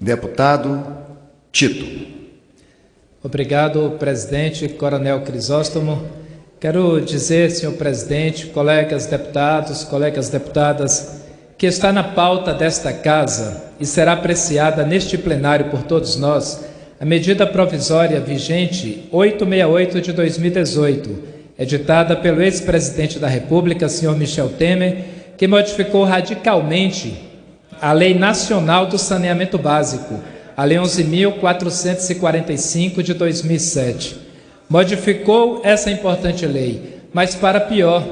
Deputado Tito. Obrigado, presidente Coronel Crisóstomo. Quero dizer, senhor presidente, colegas deputados, colegas deputadas, que está na pauta desta casa e será apreciada neste plenário por todos nós a medida provisória vigente 868 de 2018, editada pelo ex-presidente da República, senhor Michel Temer, que modificou radicalmente a Lei Nacional do Saneamento Básico, a Lei 11.445 de 2007. Modificou essa importante lei, mas para pior,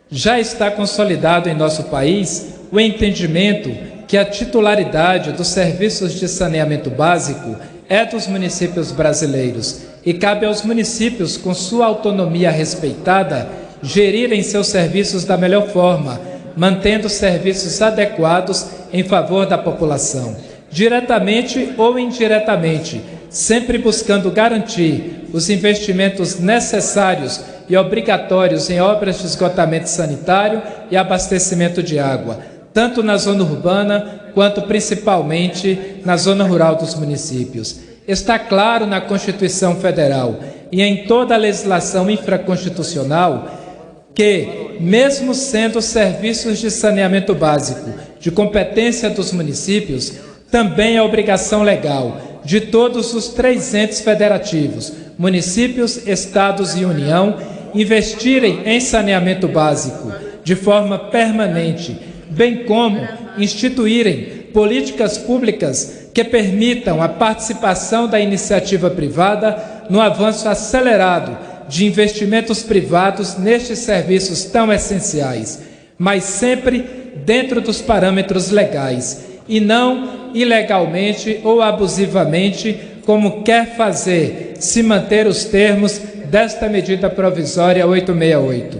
já está consolidado em nosso país o entendimento que a titularidade dos serviços de saneamento básico é dos municípios brasileiros e cabe aos municípios, com sua autonomia respeitada, gerirem seus serviços da melhor forma, mantendo serviços adequados em favor da população, diretamente ou indiretamente, sempre buscando garantir os investimentos necessários e obrigatórios em obras de esgotamento sanitário e abastecimento de água, tanto na zona urbana quanto principalmente na zona rural dos municípios. Está claro na Constituição Federal e em toda a legislação infraconstitucional que, mesmo sendo serviços de saneamento básico de competência dos municípios, também é obrigação legal de todos os 3 entes federativos, municípios, estados e União, investirem em saneamento básico de forma permanente, bem como instituírem políticas públicas que permitam a participação da iniciativa privada no avanço acelerado de investimentos privados nestes serviços tão essenciais, mas sempre dentro dos parâmetros legais e não ilegalmente ou abusivamente, como quer fazer se manter os termos desta medida provisória 868.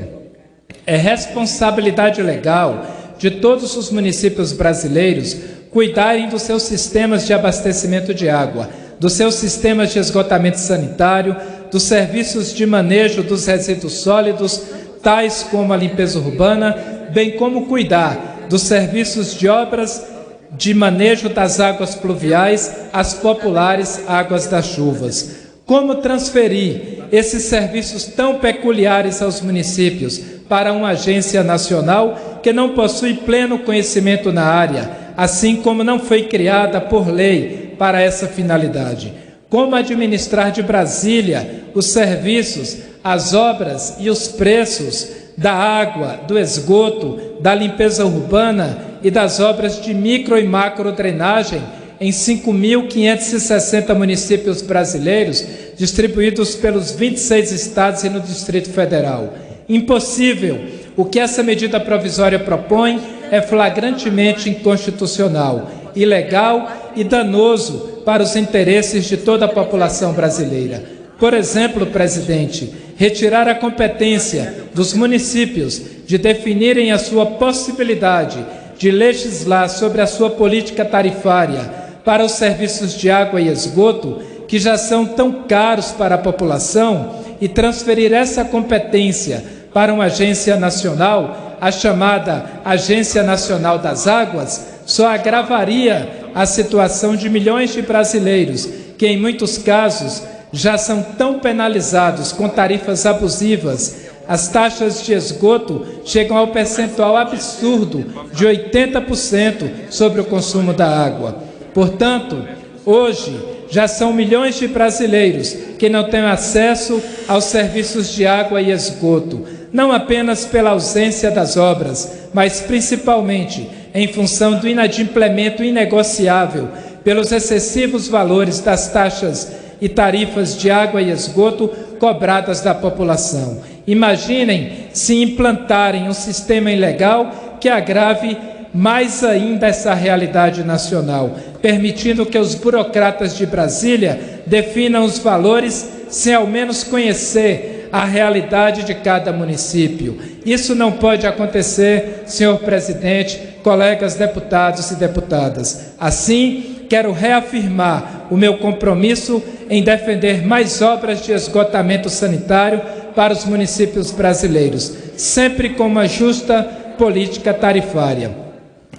É responsabilidade legal de todos os municípios brasileiros cuidarem dos seus sistemas de abastecimento de água, dos seus sistemas de esgotamento sanitário, dos serviços de manejo dos resíduos sólidos, tais como a limpeza urbana, bem como cuidar dos serviços de obras de manejo das águas pluviais, as populares águas das chuvas. Como transferir esses serviços tão peculiares aos municípios para uma agência nacional que não possui pleno conhecimento na área, assim como não foi criada por lei para essa finalidade? Como administrar de Brasília os serviços, as obras e os preços da água, do esgoto, da limpeza urbana e das obras de micro e macro drenagem em 5.560 municípios brasileiros, distribuídos pelos 26 estados e no Distrito Federal? Impossível. O que essa medida provisória propõe é flagrantemente inconstitucional, ilegal e danoso para os interesses de toda a população brasileira. Por exemplo, presidente, retirar a competência dos municípios de definirem a sua possibilidade de legislar sobre a sua política tarifária para os serviços de água e esgoto, que já são tão caros para a população, e transferir essa competência para uma agência nacional, a chamada Agência Nacional das Águas, só agravaria a situação de milhões de brasileiros que, em muitos casos, já são tão penalizados com tarifas abusivas. As taxas de esgoto chegam ao percentual absurdo de 80% sobre o consumo da água. Portanto, hoje já são milhões de brasileiros que não têm acesso aos serviços de água e esgoto, não apenas pela ausência das obras, mas principalmente em função do inadimplemento inegociável pelos excessivos valores das taxas e tarifas de água e esgoto cobradas da população. Imaginem se implantarem um sistema ilegal que agrave mais ainda essa realidade nacional, permitindo que os burocratas de Brasília definam os valores sem ao menos conhecer a realidade de cada município. Isso não pode acontecer, senhor presidente, colegas deputados e deputadas. Assim, quero reafirmar o meu compromisso em defender mais obras de esgotamento sanitário para os municípios brasileiros, sempre com uma justa política tarifária.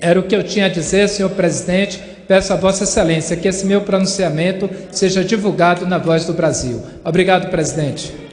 Era o que eu tinha a dizer, senhor presidente, peço a Vossa Excelência que esse meu pronunciamento seja divulgado na Voz do Brasil. Obrigado, presidente.